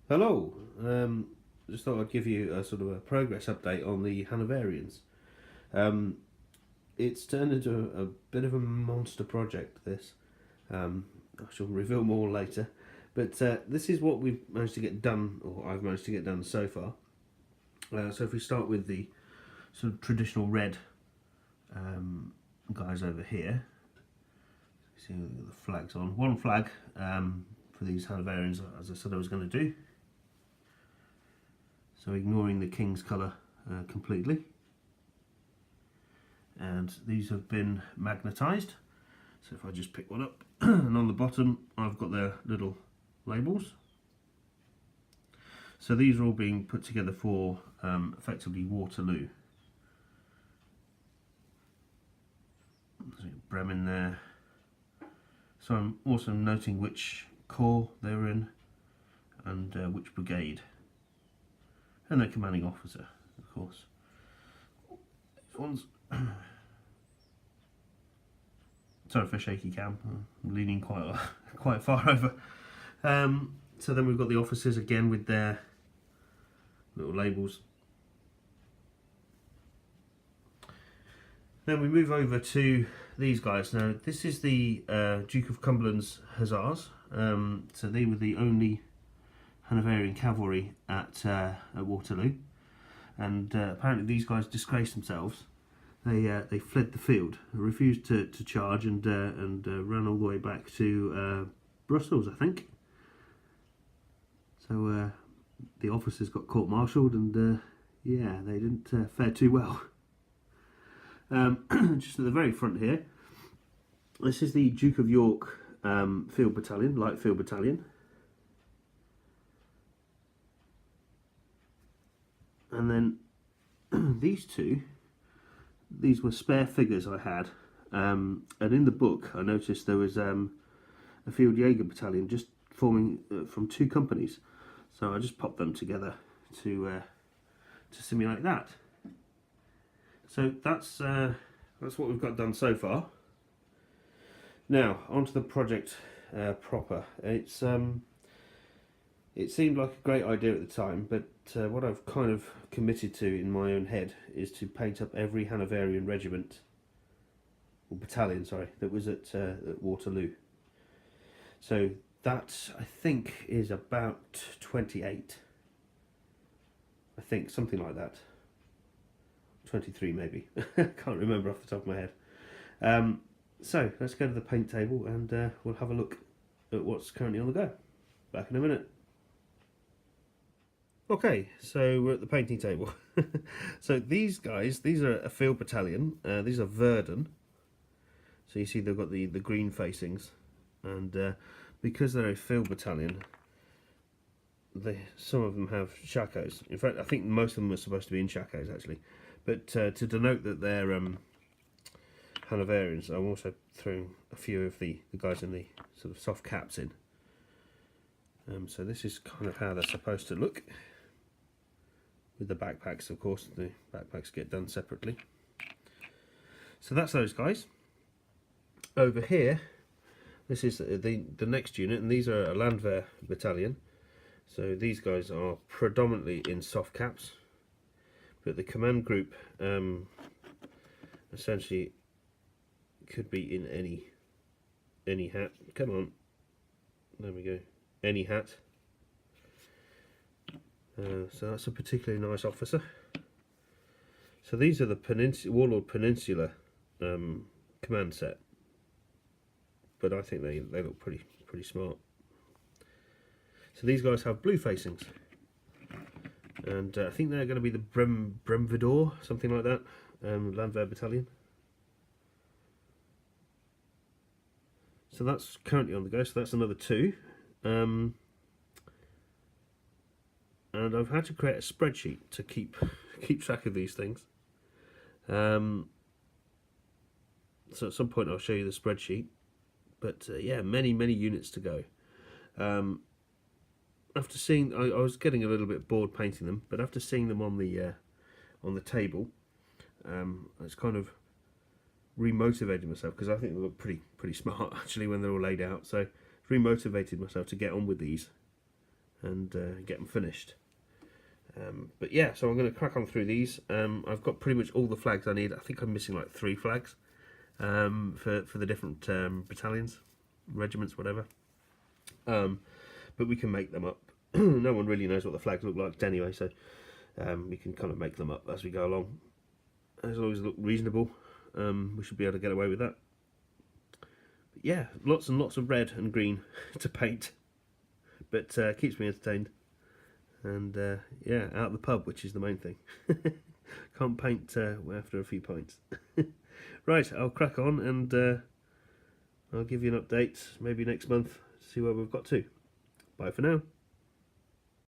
Hello. Just thought I'd give you a sort of a progress update on the Hanoverians. Um, it's turned into a bit of a monster project. This I shall reveal more later, but this is what we've managed to get done, or I've managed to get done so far. So if we start with the sort of traditional red guys over here, see the flags on. One flag for these Hanoverians, as I said I was going to do. So ignoring the king's colour completely. And these have been magnetised. So if I just pick one up, and on the bottom I've got their little labels. So these are all being put together for effectively Waterloo. So Bremen there. So I'm also noting which corps they're in and which brigade. And their commanding officer, of course. This one's sorry for shaky cam. I'm leaning quite far over. So then we've got the officers again with their little labels. Then we move over to these guys. Now this is the Duke of Cumberland's Hussars. So they were the only Hanoverian cavalry at Waterloo, and apparently these guys disgraced themselves. They fled the field, refused to charge, and ran all the way back to Brussels, I think. So the officers got court-martialed, and yeah, they didn't fare too well. Just at the very front here, this is the Duke of York Field Battalion, Light Field Battalion. And then these were spare figures I had, and in the book I noticed there was a Field Jaeger battalion just forming from two companies, so I just popped them together to simulate that. So that's what we've got done so far. Now onto the project proper. It seemed like a great idea at the time, but what I've kind of committed to in my own head is to paint up every Hanoverian regiment, or battalion, sorry, that was at Waterloo. So that, I think, is about 28. I think, something like that. 23 maybe. Can't remember off the top of my head. So let's go to the paint table and we'll have a look at what's currently on the go. Back in a minute. Okay, so we're at the painting table. So these guys, these are a field battalion. These are Verdun. So you see they've got the green facings, and because they're a field battalion, some of them have shakos. In fact, I think most of them are supposed to be in shakos actually. But to denote that they're Hanoverians, I'm also throwing a few of the guys in the sort of soft caps in. So this is kind of how they're supposed to look. With the backpacks, of course, the backpacks get done separately. So that's those guys. Over here, this is the next unit, and these are a Landwehr battalion. So these guys are predominantly in soft caps, but the command group essentially could be in any hat. Come on, there we go. Any hat. So that's a particularly nice officer. So these are the Warlord Peninsula command set, but I think they look pretty smart. So these guys have blue facings, and I think they're going to be the Bremvidor, something like that, Landwehr battalion. So that's currently on the go. So that's another two. And I've had to create a spreadsheet to keep track of these things. So at some point I'll show you the spreadsheet. But yeah, many units to go. After seeing, I was getting a little bit bored painting them, but after seeing them on the table, it's kind of remotivated myself, because I think they look pretty smart actually when they're all laid out. So remotivated myself to get on with these and get them finished. But yeah, so I'm going to crack on through these. I've got pretty much all the flags I need. I think I'm missing like 3 flags for the different battalions, regiments, whatever. But we can make them up. No one really knows what the flags look like anyway, so we can kind of make them up as we go along. As long as they look reasonable, we should be able to get away with that. But yeah, lots and lots of red and green to paint, but keeps me entertained. And yeah, out of the pub, which is the main thing. Can't paint after a few pints. Right, I'll crack on and I'll give you an update maybe next month, see where we've got to. Bye for now.